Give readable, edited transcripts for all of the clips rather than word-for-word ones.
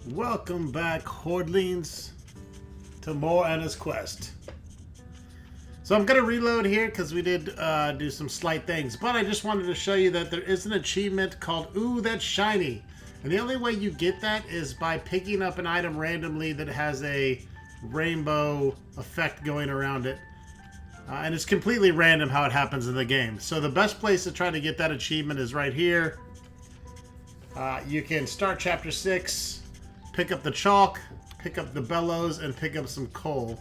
Welcome back, Hordelings, to more Anna's Quest. So I'm going to reload here because we did do some slight things, but I just wanted to show you that there is an achievement called Ooh, That's Shiny. And the only way you get that is by picking up an item randomly that has a rainbow effect going around it. And it's completely random how it happens in the game. So the best place to try to get that achievement is right here. You can start Chapter 6, pick up the chalk, pick up the bellows, and pick up some coal.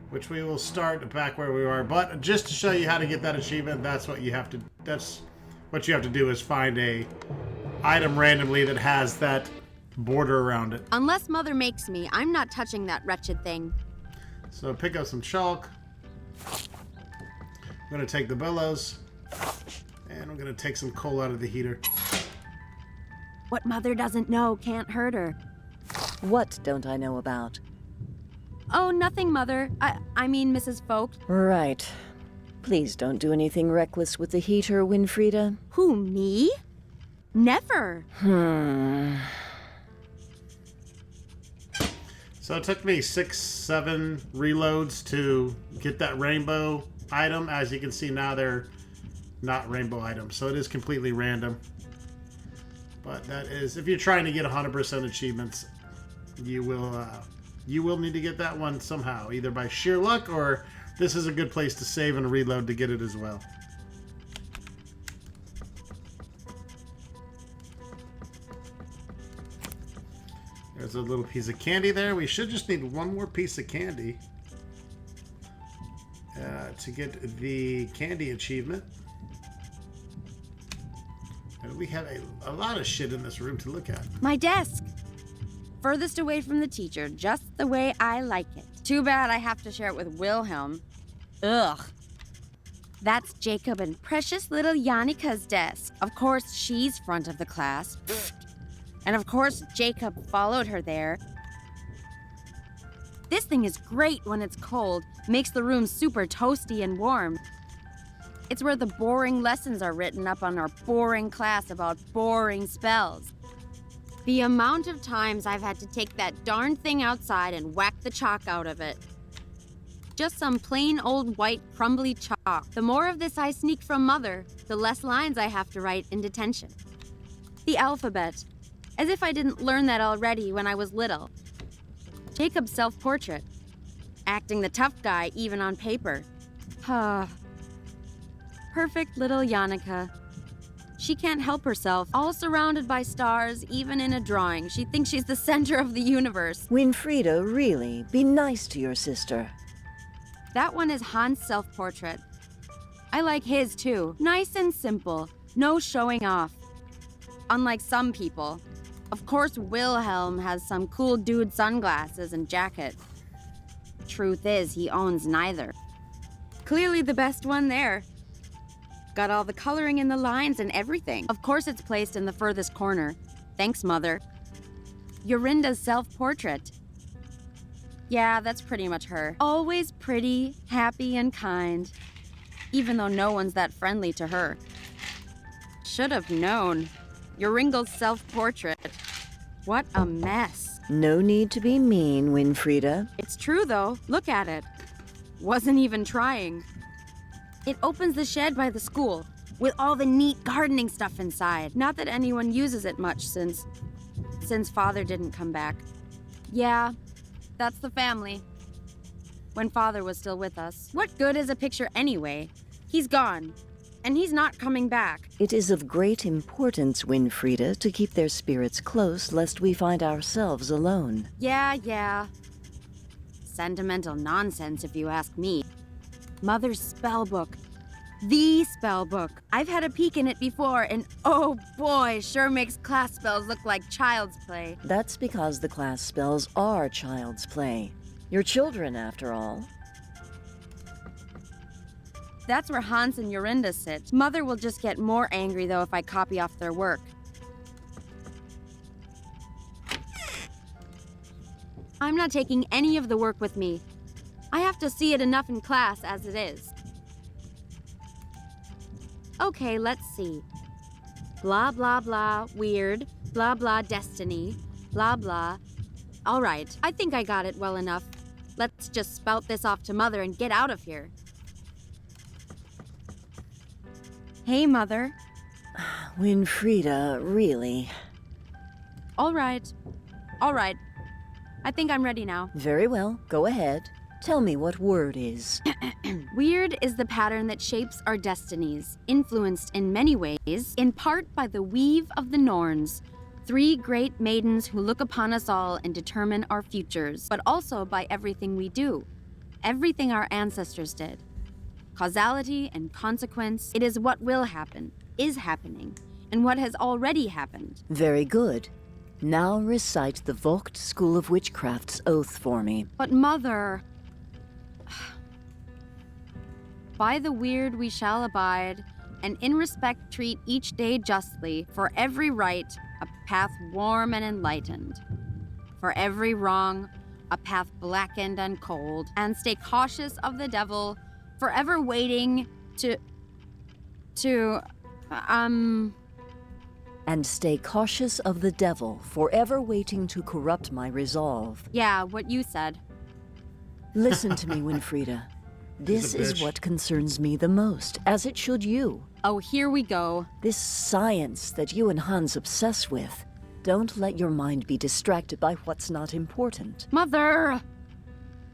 Which we will start back where we are. But just to show you how to get that achievement, that's what you have to do is find a item randomly that has that border around it. Unless Mother makes me, I'm not touching that wretched thing. So pick up some chalk. I'm going to take the bellows. And I'm going to take some coal out of the heater. What Mother doesn't know can't hurt her. What don't I know about? Oh, nothing, Mother. I mean, Mrs. Folk. Right. Please don't do anything reckless with the heater, Winfrieda. Who, me? Never. So it took me 6-7 reloads to get that rainbow item. As you can see now, they're not rainbow items, so it is completely random. But that is, if you're trying to get 100% achievements, you will need to get that one somehow, either by sheer luck or this is a good place to save and reload to get it as well. There's a little piece of candy there. We should just need one more piece of candy to get the candy achievement. And we have a lot of shit in this room to look at. My desk. Furthest away from the teacher, just the way I like it. Too bad I have to share it with Wilhelm. Ugh. That's Jacob and precious little Jannika's desk. Of course, she's front of the class. And of course, Jacob followed her there. This thing is great when it's cold. Makes the room super toasty and warm. It's where the boring lessons are written up on our boring class about boring spells. The amount of times I've had to take that darn thing outside and whack the chalk out of it. Just some plain old white crumbly chalk. The more of this I sneak from Mother, the less lines I have to write in detention. The alphabet. As if I didn't learn that already when I was little. Jacob's self-portrait. Acting the tough guy even on paper. Perfect little Jannika. She can't help herself, all surrounded by stars, even in a drawing. She thinks she's the center of the universe. Winfrieda, really, be nice to your sister. That one is Hans' self-portrait. I like his too. Nice and simple. No showing off. Unlike some people. Of course, Wilhelm has some cool dude sunglasses and jacket. Truth is, he owns neither. Clearly the best one there. Got all the coloring in the lines and everything. Of course it's placed in the furthest corner. Thanks, Mother. Yorinda's self-portrait. Yeah, that's pretty much her. Always pretty, happy, and kind. Even though no one's that friendly to her. Should have known. Yoringal's self-portrait. What a mess. No need to be mean, Winfrieda. It's true, though. Look at it. Wasn't even trying. It opens the shed by the school, with all the neat gardening stuff inside. Not that anyone uses it much since Father didn't come back. Yeah, that's the family. When Father was still with us. What good is a picture anyway? He's gone, and he's not coming back. It is of great importance, Winfrieda, to keep their spirits close lest we find ourselves alone. Yeah. Sentimental nonsense, if you ask me. Mother's spell book. The spell book. I've had a peek in it before, and oh boy, sure makes class spells look like child's play. That's because the class spells are child's play. You're children, after all. That's where Hans and Yorinda sit. Mother will just get more angry, though, if I copy off their work. I'm not taking any of the work with me. I have to see it enough in class as it is. Okay, let's see. Blah, blah, blah, weird. Blah, blah, destiny. blah blah. All right, I think I got it well enough. Let's just spout this off to Mother and get out of here. Hey, Mother. Winfrieda, really? All right. All right. I think I'm ready now. Very well, go ahead. Tell me what word is. Weird is the pattern that shapes our destinies, influenced in many ways, in part by the weave of the Norns, 3 great maidens who look upon us all and determine our futures, but also by everything we do, everything our ancestors did. Causality and consequence, it is what will happen, is happening, and what has already happened. Very good. Now recite the Vogt School of Witchcraft's oath for me. But Mother... By the weird we shall abide, and in respect treat each day justly, for every right, a path warm and enlightened. For every wrong, a path blackened and cold, and stay cautious of the devil, forever waiting And stay cautious of the devil, forever waiting to corrupt my resolve. Yeah, what you said. Listen to me, Winfrieda. This is what concerns me the most, as it should you. Oh, here we go. This science that you and Hans obsess with. Don't let your mind be distracted by what's not important. Mother!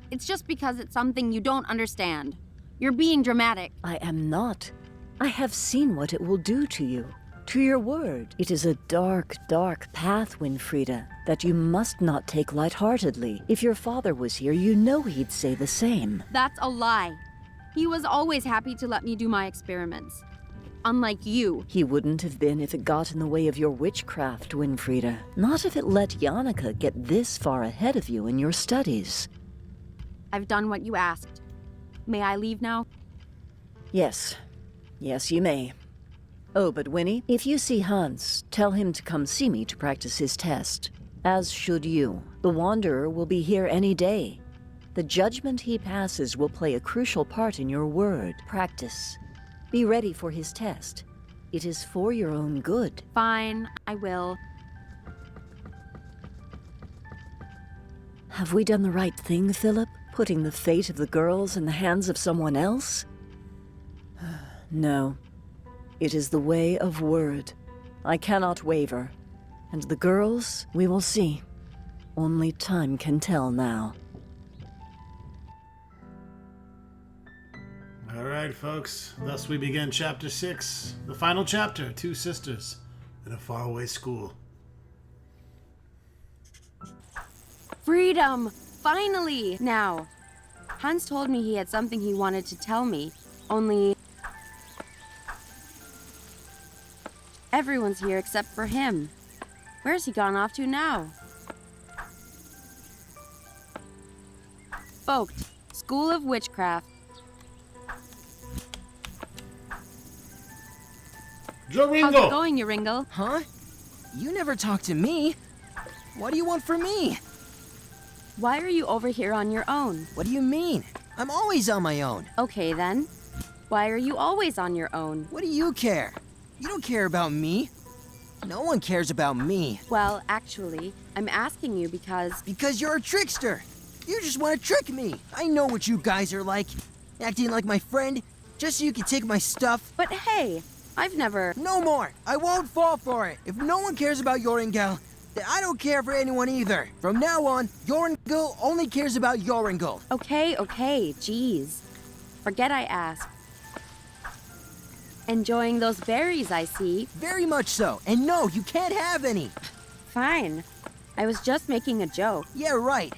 It's just because it's something you don't understand. You're being dramatic. I am not. I have seen what it will do to you. To your word. It is a dark, dark path, Winfrieda, that you must not take lightheartedly. If your father was here, you know he'd say the same. That's a lie. He was always happy to let me do my experiments. Unlike you. He wouldn't have been if it got in the way of your witchcraft, Winfrieda. Not if it let Yannicka get this far ahead of you in your studies. I've done what you asked. May I leave now? Yes. Yes, you may. Oh, but Winnie, if you see Hans, tell him to come see me to practice his test. As should you. The Wanderer will be here any day. The judgment he passes will play a crucial part in your word. Practice. Be ready for his test. It is for your own good. Fine, I will. Have we done the right thing, Philip? Putting the fate of the girls in the hands of someone else? No. It is the way of word. I cannot waver. And the girls, we will see. Only time can tell now. All right, folks. Thus we begin Chapter 6, the final chapter, 2 sisters in a faraway school. Freedom! Finally! Now, Hans told me he had something he wanted to tell me, only... Everyone's here except for him. Where's he gone off to now? Vogt, School of Witchcraft. How's it Joringle! going, Joringle? Huh? You never talk to me. What do you want from me? Why are you over here on your own? What do you mean? I'm always on my own. Okay, then. Why are you always on your own? What do you care? You don't care about me. No one cares about me. Well, actually, I'm asking you because... Because you're a trickster. You just want to trick me. I know what you guys are like. Acting like my friend, just so you can take my stuff. But hey, I've never... No more. I won't fall for it. If no one cares about Joringel, then I don't care for anyone either. From now on, Joringel only cares about Joringel. Okay, jeez. Forget I asked. Enjoying those berries, I see. Very much so. And no, you can't have any. Fine. I was just making a joke. Yeah, right.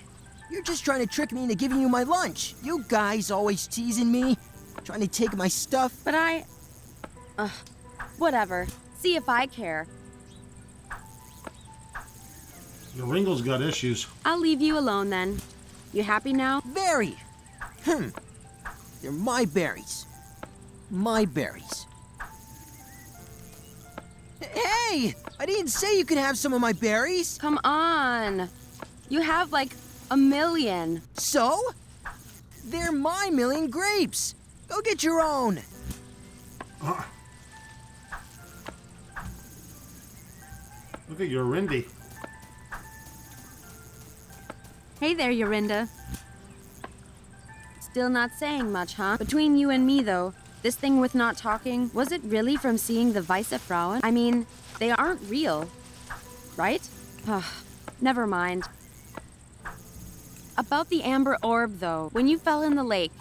You're just trying to trick me into giving you my lunch. You guys always teasing me, trying to take my stuff. But I... whatever. See if I care. Joringle's got issues. I'll leave you alone then. You happy now? Very. They're my berries. My berries. Hey! I didn't say you could have some of my berries. Come on. You have like a million. So? They're my million grapes. Go get your own. Look at your Rindy. Hey there, Yorinda. Still not saying much, huh? Between you and me, though, this thing with not talking, was it really from seeing the Weisse Frauen? I mean, they aren't real, right? Never mind. About the amber orb, though, when you fell in the lake,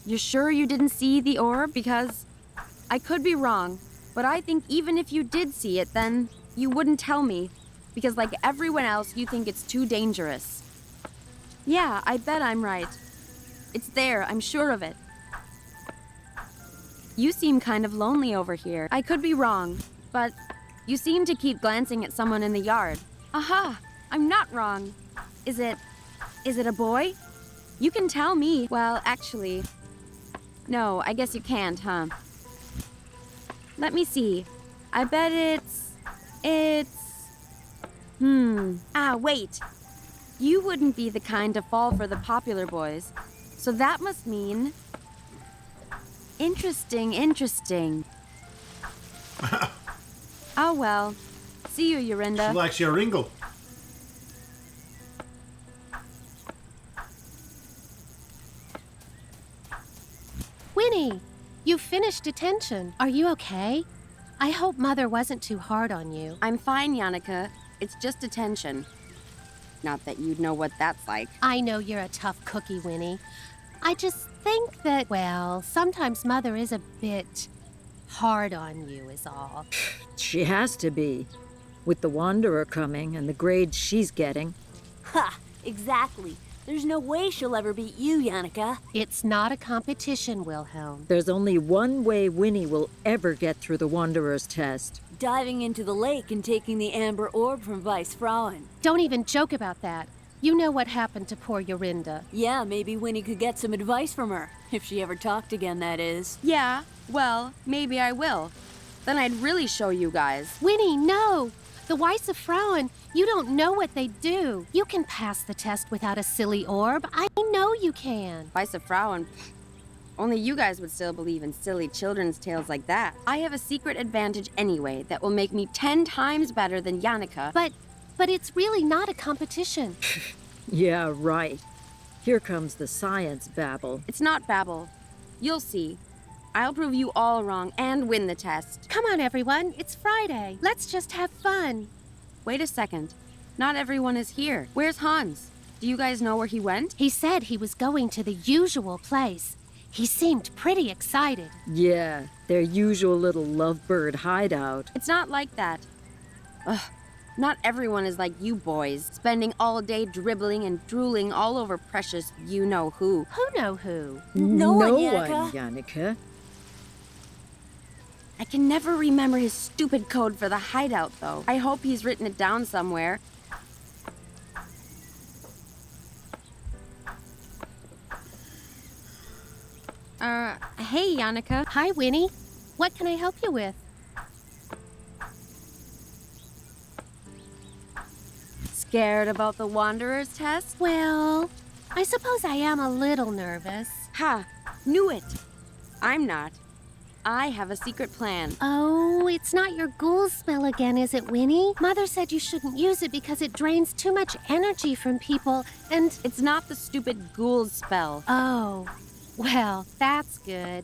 you're sure you didn't see the orb? Because I could be wrong, but I think even if you did see it, then you wouldn't tell me. Because like everyone else, you think it's too dangerous. Yeah, I bet I'm right. It's there, I'm sure of it. You seem kind of lonely over here. I could be wrong, but you seem to keep glancing at someone in the yard. Aha! I'm not wrong. Is it a boy? You can tell me. Well, actually, no, I guess you can't, huh? Let me see. I bet wait. You wouldn't be the kind to fall for the popular boys. So that must mean... Interesting. Oh well. See you, Yorinda. She likes your ringle. Winnie, you finished detention. Are you okay? I hope Mother wasn't too hard on you. I'm fine, Yannicka. It's just detention. Not that you'd know what that's like. I know you're a tough cookie, Winnie. I just think that, well, sometimes Mother is a bit hard on you is all. She has to be. With the Wanderer coming and the grades she's getting. Ha! Exactly. There's no way she'll ever beat you, Yannicka. It's not a competition, Wilhelm. There's only one way Winnie will ever get through the Wanderer's test. Diving into the lake and taking the amber orb from Weisse Frauen. Don't even joke about that. You know what happened to poor Yorinda. Yeah, maybe Winnie could get some advice from her. If she ever talked again, that is. Yeah, well, maybe I will. Then I'd really show you guys. Winnie, no! The Weisse Frauen, you don't know what they do. You can pass the test without a silly orb. I know you can. Weisse Frauen. Only you guys would still believe in silly children's tales like that. I have a secret advantage anyway that will make me 10 times better than Yannicka. But it's really not a competition. Yeah, right. Here comes the science babble. It's not babble. You'll see. I'll prove you all wrong and win the test. Come on, everyone. It's Friday. Let's just have fun. Wait a second. Not everyone is here. Where's Hans? Do you guys know where he went? He said he was going to the usual place. He seemed pretty excited. Yeah, their usual little lovebird hideout. It's not like that. Ugh. Not everyone is like you boys, spending all day dribbling and drooling all over precious you-know-who. Who know who? No one, Yannicka. Yannicka. I can never remember his stupid code for the hideout, though. I hope he's written it down somewhere. Hey, Yannicka. Hi, Winnie. What can I help you with? Scared about the Wanderer's test? Well, I suppose I am a little nervous. Ha! Knew it! I'm not. I have a secret plan. Oh, it's not your ghoul spell again, is it, Winnie? Mother said you shouldn't use it because it drains too much energy from people, and... It's not the stupid ghoul spell. Oh, well, that's good.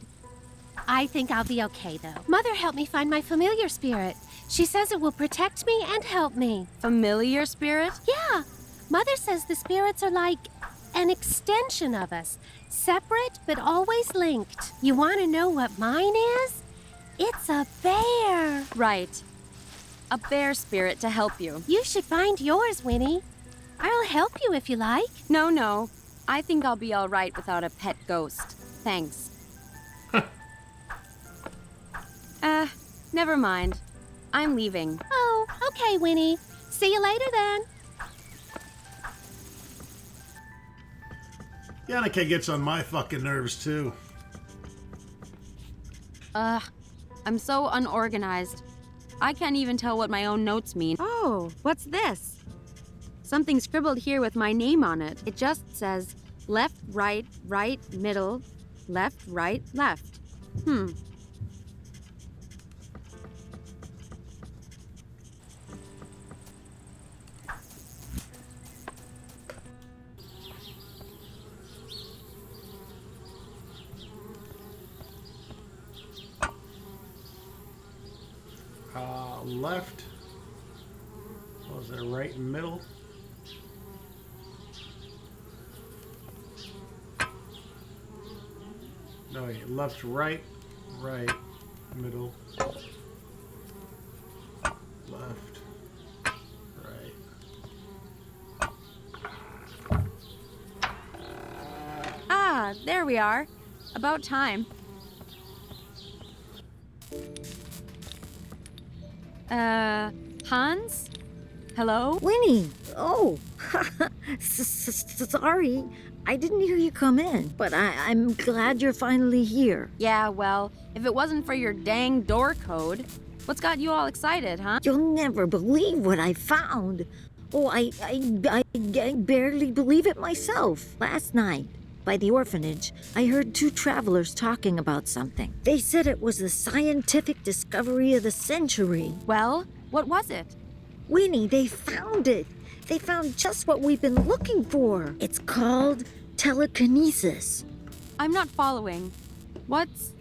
I think I'll be okay, though. Mother helped me find my familiar spirit. She says it will protect me and help me. Familiar spirit? Yeah. Mother says the spirits are like an extension of us. Separate, but always linked. You want to know what mine is? It's a bear. Right. A bear spirit to help you. You should find yours, Winnie. I'll help you if you like. No. I think I'll be all right without a pet ghost. Thanks. Never mind. I'm leaving. Oh, okay, Winnie. See you later then. Yannicka gets on my fucking nerves too. I'm so unorganized. I can't even tell what my own notes mean. Oh, what's this? Something scribbled here with my name on it. It just says left, right, right, middle, left, right, left. left. Was there right and middle? No, wait, left, right, right, middle, left, right. Ah, there we are. About time. Hans? Hello? Winnie! Oh! Sorry. I didn't hear you come in, but I'm glad you're finally here. Yeah, well, if it wasn't for your dang door code, what's got you all excited, huh? You'll never believe what I found. Oh, I barely believe it myself. Last night, by the orphanage, I heard two travelers talking about something. They said it was the scientific discovery of the century. Well, what was it? Winnie, they found it. They found just what we've been looking for. It's called telekinesis. I'm not following. What's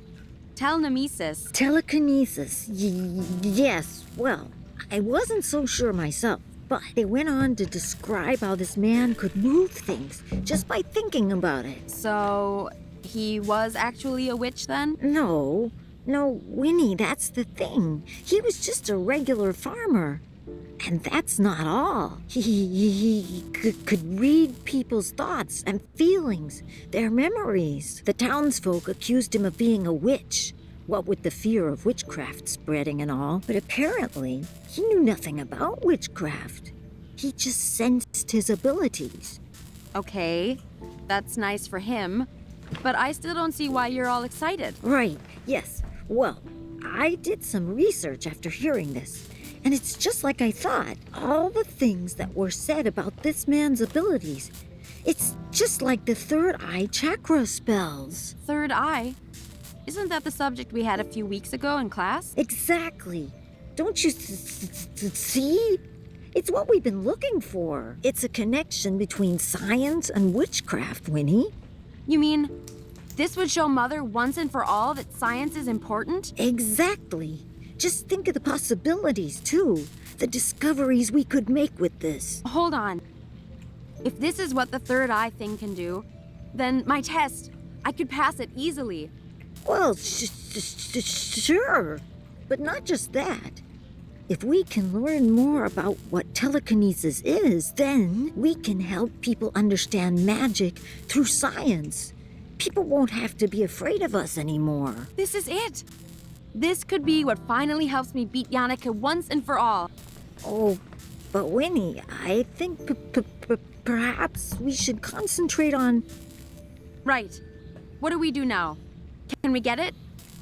telekinesis? Telekinesis, yes. Well, I wasn't so sure myself, but they went on to describe how this man could move things just by thinking about it. So, he was actually a witch then? No, Winnie, that's the thing. He was just a regular farmer. And that's not all. He could read people's thoughts and feelings, their memories. The townsfolk accused him of being a witch, what with the fear of witchcraft spreading and all. But apparently, he knew nothing about witchcraft. He just sensed his abilities. Okay, that's nice for him. But I still don't see why you're all excited. Right, yes. Well, I did some research after hearing this. And it's just like I thought. All the things that were said about this man's abilities. It's just like the third eye chakra spells. Third eye? Isn't that the subject we had a few weeks ago in class? Exactly. Don't you see? It's what we've been looking for. It's a connection between science and witchcraft, Winnie. You mean this would show Mother once and for all that science is important? Exactly. Just think of the possibilities, too. The discoveries we could make with this. Hold on. If this is what the third eye thing can do, then my test, I could pass it easily. Well, sure. But not just that. If we can learn more about what telekinesis is, then we can help people understand magic through science. People won't have to be afraid of us anymore. This is it. This could be what finally helps me beat Yannicka once and for all. Oh, but Winnie, I think perhaps we should concentrate on... Right. What do we do now? Can we get it?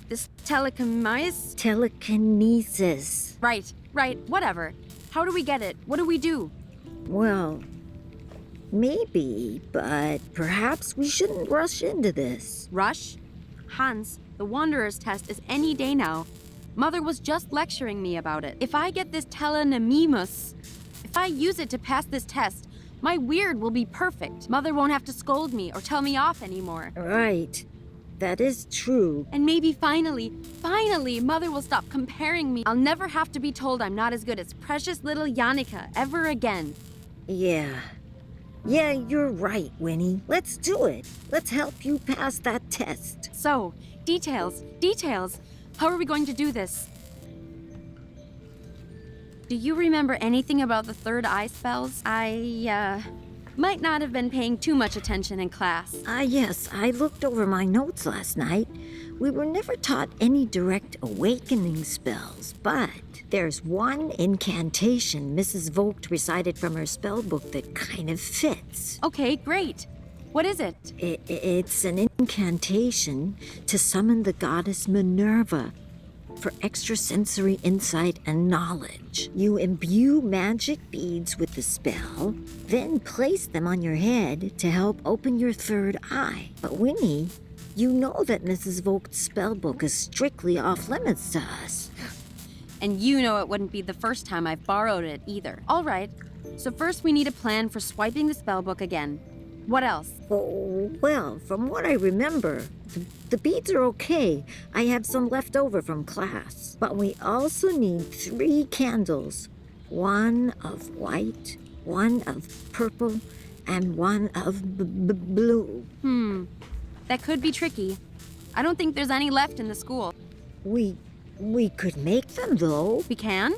This telekinesis? Telekinesis. Right, whatever. How do we get it? What do we do? Well, maybe, but perhaps we shouldn't rush into this. Rush? Hans, the Wanderer's test is any day now. Mother was just lecturing me about it. If I get this telekinesis, if I use it to pass this test, my weird will be perfect. Mother won't have to scold me or tell me off anymore. Right. That is true. And maybe finally, Mother will stop comparing me. I'll never have to be told I'm not as good as precious little Yannicka ever again. Yeah, you're right, Winnie. Let's do it. Let's help you pass that test. So, details. How are we going to do this? Do you remember anything about the third eye spells? I might not have been paying too much attention in class. Yes, I looked over my notes last night. We were never taught any direct awakening spells, but there's one incantation Mrs. Vogt recited from her spell book that kind of fits. Okay, great. What is it? It's an incantation to summon the goddess Minerva for extrasensory insight and knowledge. You imbue magic beads with the spell, then place them on your head to help open your third eye. But Winnie, you know that Mrs. Vogt's spellbook is strictly off limits to us. And you know it wouldn't be the first time I've borrowed it either. All right, so first we need a plan for swiping the spellbook again. What else? Oh, well, from what I remember, the beads are okay. I have some left over from class. But we also need 3 candles. 1 of white, 1 of purple, and 1 of blue. That could be tricky. I don't think there's any left in the school. We could make them, though. We can?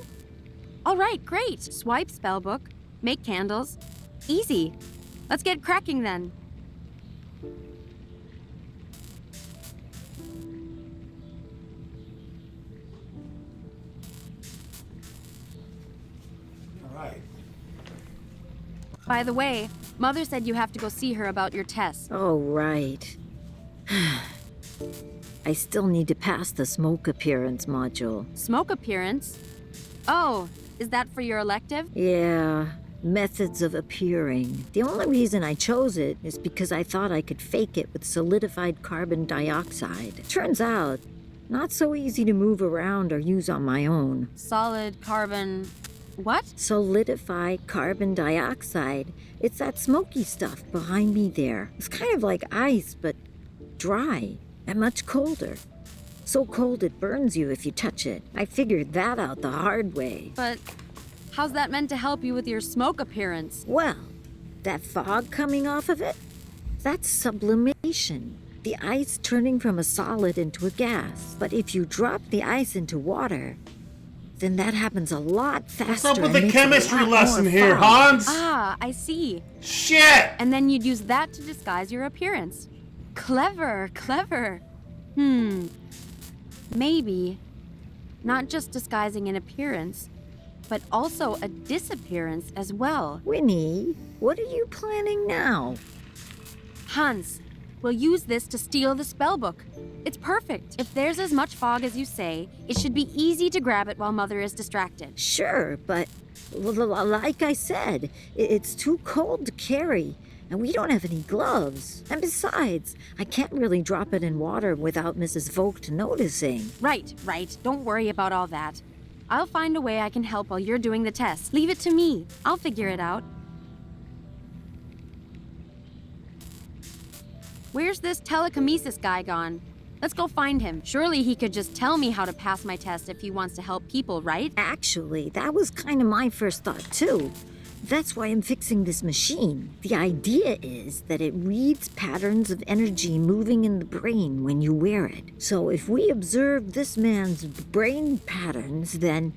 All right, great. Swipe spellbook, make candles. Easy. Let's get cracking then. All right. By the way, Mother said you have to go see her about your test. Oh, right. I still need to pass the smoke appearance module. Smoke appearance? Oh, is that for your elective? Yeah, methods of appearing. The only reason I chose it is because I thought I could fake it with solidified carbon dioxide. Turns out, not so easy to move around or use on my own. Solid carbon... what? Solidified carbon dioxide. It's that smoky stuff behind me there. It's kind of like ice, but dry and much colder. So cold it burns you if you touch it. I figured that out the hard way. But how's that meant to help you with your smoke appearance? Well, that fog coming off of it, that's sublimation. The ice turning from a solid into a gas. But if you drop the ice into water, then that happens a lot faster. What's up with and the makes a chemistry lot lesson more here, fog. Hans? Ah, I see. Shit! And then you'd use that to disguise your appearance. Clever, clever. Maybe not just disguising an appearance, but also a disappearance as well. Winnie, what are you planning now? Hans, we'll use this to steal the spellbook. It's perfect. If there's as much fog as you say, it should be easy to grab it while Mother is distracted. Sure, but like I said, it's too cold to carry, and we don't have any gloves. And besides, I can't really drop it in water without Mrs. Vogt noticing. Right. Don't worry about all that. I'll find a way I can help while you're doing the test. Leave it to me. I'll figure it out. Where's this telekinesis guy gone? Let's go find him. Surely he could just tell me how to pass my test if he wants to help people, right? Actually, that was kind of my first thought, too. That's why I'm fixing this machine. The idea is that it reads patterns of energy moving in the brain when you wear it. So if we observe this man's brain patterns, then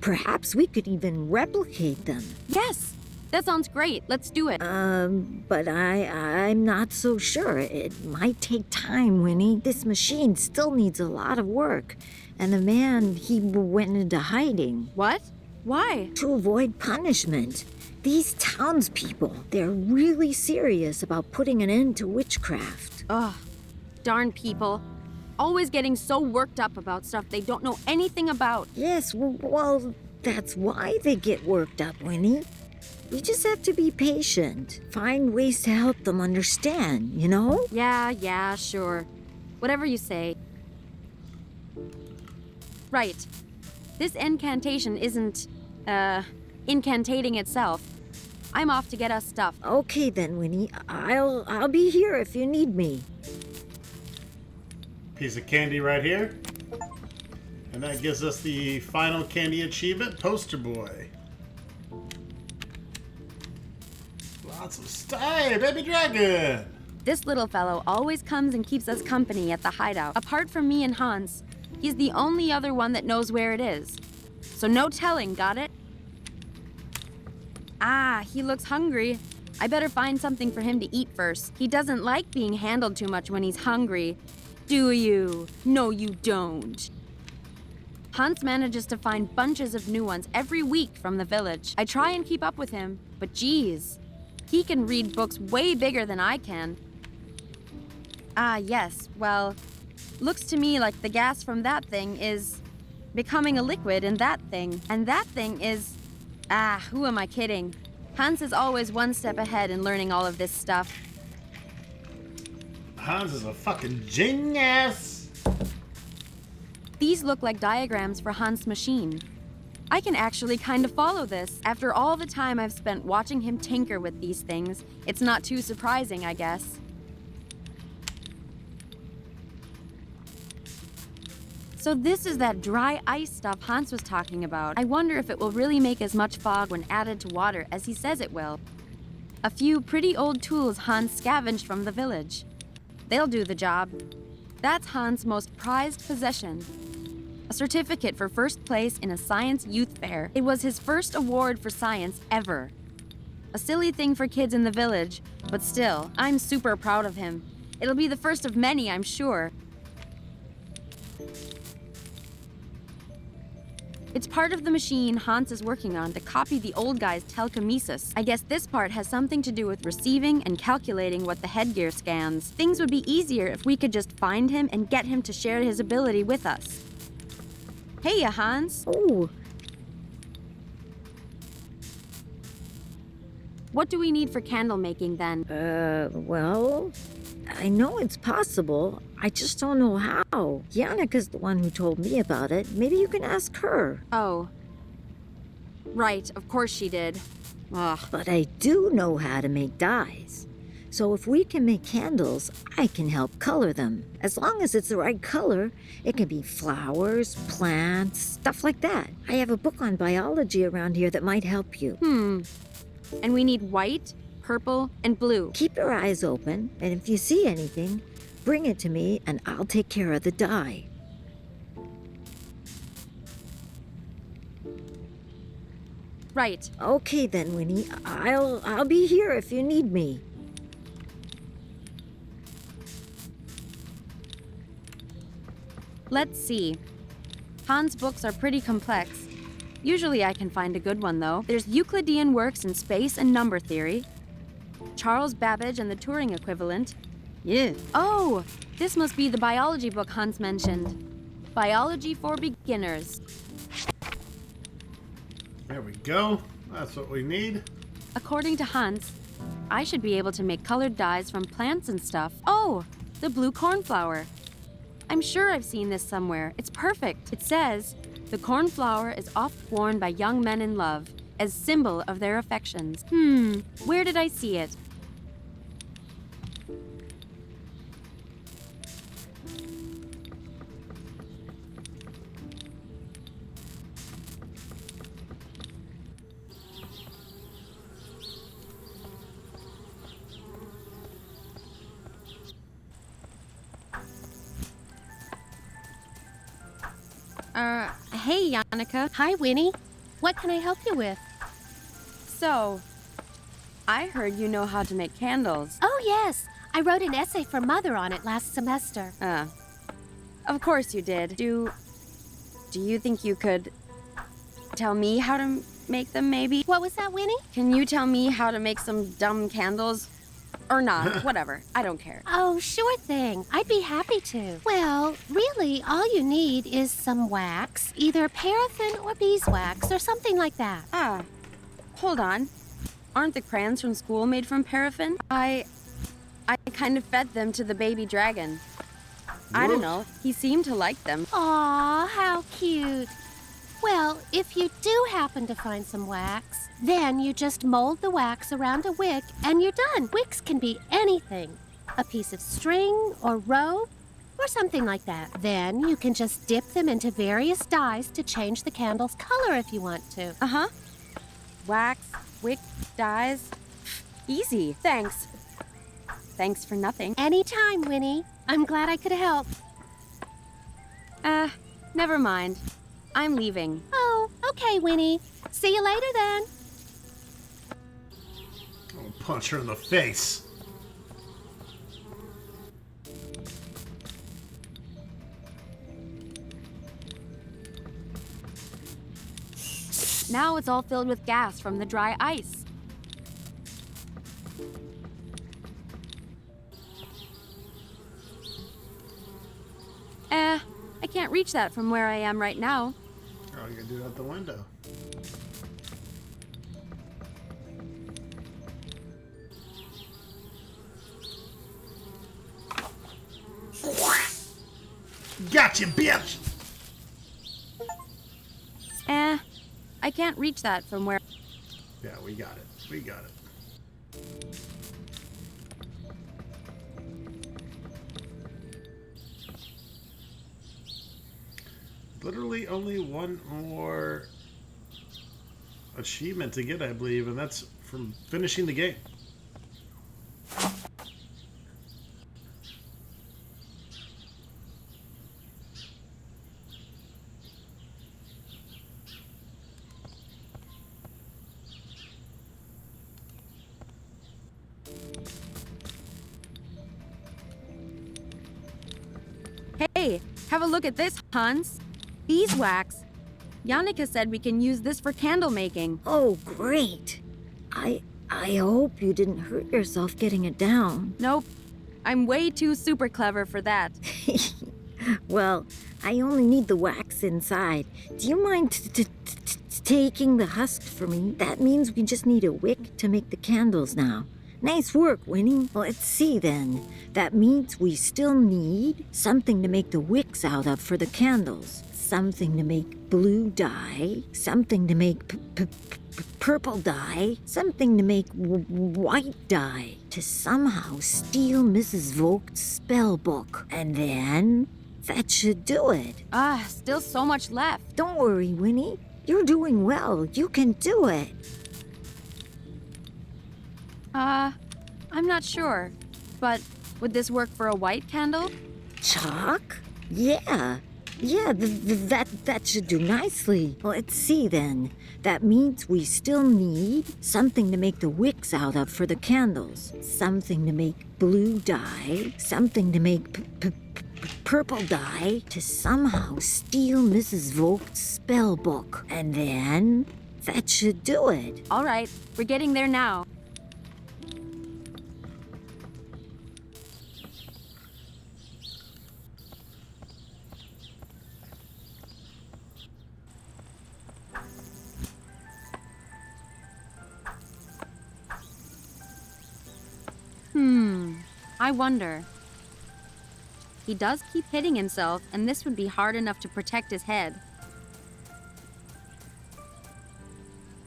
perhaps we could even replicate them. Yes, that sounds great. Let's do it. But I'm not so sure. It might take time, Winnie. This machine still needs a lot of work. And the man, he went into hiding. What? Why? To avoid punishment. These townspeople, they're really serious about putting an end to witchcraft. Ugh, darn people. Always getting so worked up about stuff they don't know anything about. Yes, well, that's why they get worked up, Winnie. We just have to be patient. Find ways to help them understand, you know? Yeah, sure. Whatever you say. Right. This incantation isn't, incantating itself. I'm off to get us stuff. Okay then, Winnie. I'll be here if you need me. Piece of candy right here. And that gives us the final candy achievement, Poster Boy. Lots of stuff. Hey, baby dragon! This little fellow always comes and keeps us company at the hideout. Apart from me and Hans, he's the only other one that knows where it is. So no telling, got it? Ah, he looks hungry. I better find something for him to eat first. He doesn't like being handled too much when he's hungry. Do you? No, you don't. Hans manages to find bunches of new ones every week from the village. I try and keep up with him, but geez, he can read books way bigger than I can. Ah, yes, well, looks to me like the gas from that thing is becoming a liquid in that thing. And that thing is... Ah, who am I kidding? Hans is always one step ahead in learning all of this stuff. Hans is a fucking genius! These look like diagrams for Hans' machine. I can actually kind of follow this. After all the time I've spent watching him tinker with these things, it's not too surprising, I guess. So this is that dry ice stuff Hans was talking about. I wonder if it will really make as much fog when added to water as he says it will. A few pretty old tools Hans scavenged from the village. They'll do the job. That's Hans' most prized possession. A certificate for first place in a science youth fair. It was his first award for science ever. A silly thing for kids in the village, but still, I'm super proud of him. It'll be the first of many, I'm sure. It's part of the machine Hans is working on to copy the old guy's telekinesis. I guess this part has something to do with receiving and calculating what the headgear scans. Things would be easier if we could just find him and get him to share his ability with us. Hey, Hans. Oh, What do we need for candle making then? well, I know it's possible. I just don't know how. Jannika's the one who told me about it. Maybe you can ask her. Oh. Right, of course she did. Ugh. But I do know how to make dyes. So if we can make candles, I can help color them. As long as it's the right color, it can be flowers, plants, stuff like that. I have a book on biology around here that might help you. And we need white, purple, and blue. Keep your eyes open, and if you see anything, bring it to me and I'll take care of the dye. Right. Okay then, Winnie. I'll be here if you need me. Let's see. Hans' books are pretty complex. Usually I can find a good one, though. There's Euclidean works in space and number theory. Charles Babbage and the Turing equivalent. Yeah. Oh, this must be the biology book Hans mentioned. Biology for Beginners. There we go. That's what we need. According to Hans, I should be able to make colored dyes from plants and stuff. Oh, the blue cornflower. I'm sure I've seen this somewhere. It's perfect. It says, the cornflower is oft worn by young men in love as symbol of their affections. Where did I see it? Hey, Jannika. Hi, Winnie. What can I help you with? So, I heard you know how to make candles. Oh, yes. I wrote an essay for Mother on it last semester. Of course you did. Do you think you could tell me how to make them, maybe? What was that, Winnie? Can you tell me how to make some dumb candles? Or not, whatever. I don't care. Oh, sure thing. I'd be happy to. Well, really, all you need is some wax, either paraffin or beeswax or something like that. Hold on. Aren't the crayons from school made from paraffin? I kind of fed them to the baby dragon. I don't know. He seemed to like them. Aw, how cute. Well, if you do happen to find some wax, then you just mold the wax around a wick and you're done. Wicks can be anything. A piece of string or rope or something like that. Then you can just dip them into various dyes to change the candle's color if you want to. Wax, wick, dyes. Easy. Thanks. Thanks for nothing. Anytime, Winnie. I'm glad I could help. Never mind. I'm leaving. Oh, okay, Winnie. See you later then. I'll punch her in the face. Now it's all filled with gas from the dry ice. I can't reach that from where I am right now. Oh, you can do it out the window. Gotcha, bitch! can't reach that from where... Yeah, we got it. We got it. Literally only one more achievement to get, I believe, and that's from finishing the game. Hey, have a look at this, Hans. Beeswax. Yannicka said we can use this for candle making. Oh, great. I hope you didn't hurt yourself getting it down. Nope. I'm way too super clever for that. Well, I only need the wax inside. Do you mind taking the husk for me? That means we just need a wick to make the candles now. Nice work, Winnie. Let's see then. That means we still need something to make the wicks out of for the candles. Something to make blue dye. Something to make purple dye. Something to make white dye. To somehow steal Mrs. Vogt's spell book. And then that should do it. Still so much left. Don't worry, Winnie. You're doing well. You can do it. I'm not sure. But would this work for a white candle? Chalk? Yeah. Yeah, that should do nicely. Let's see then. That means we still need something to make the wicks out of for the candles. Something to make blue dye. Something to make purple dye. To somehow steal Mrs. Vogt's spell book. And then that should do it. All right, we're getting there now. I wonder. He does keep hitting himself, and this would be hard enough to protect his head.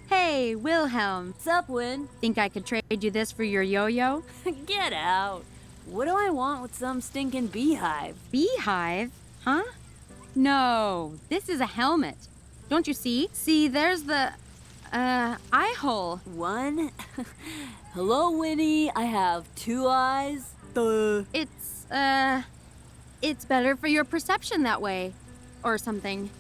Hey, Wilhelm. What's up, Win? Think I could trade you this for your yo-yo? Get out. What do I want with some stinking beehive? Beehive? Huh? No, this is a helmet. Don't you see? See, there's the, eye hole. One? Hello, Winnie. I have 2 eyes. Duh. It's better for your perception that way. Or something.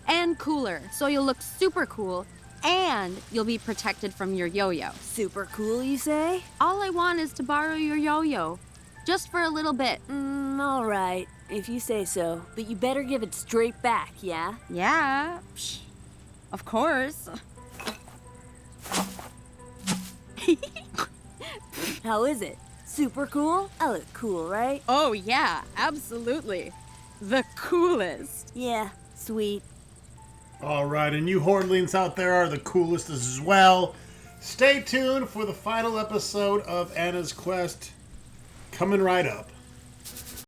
And cooler, so you'll look super cool. And you'll be protected from your yo-yo. Super cool, you say? All I want is to borrow your yo-yo. Just for a little bit. All right. If you say so. But you better give it straight back, yeah? Yeah. Psh, of course. How is it? Super cool? I look cool, right? Oh, yeah. Absolutely. The coolest. Yeah, sweet. All right, and you Hordlings out there are the coolest as well. Stay tuned for the final episode of Anna's Quest coming right up.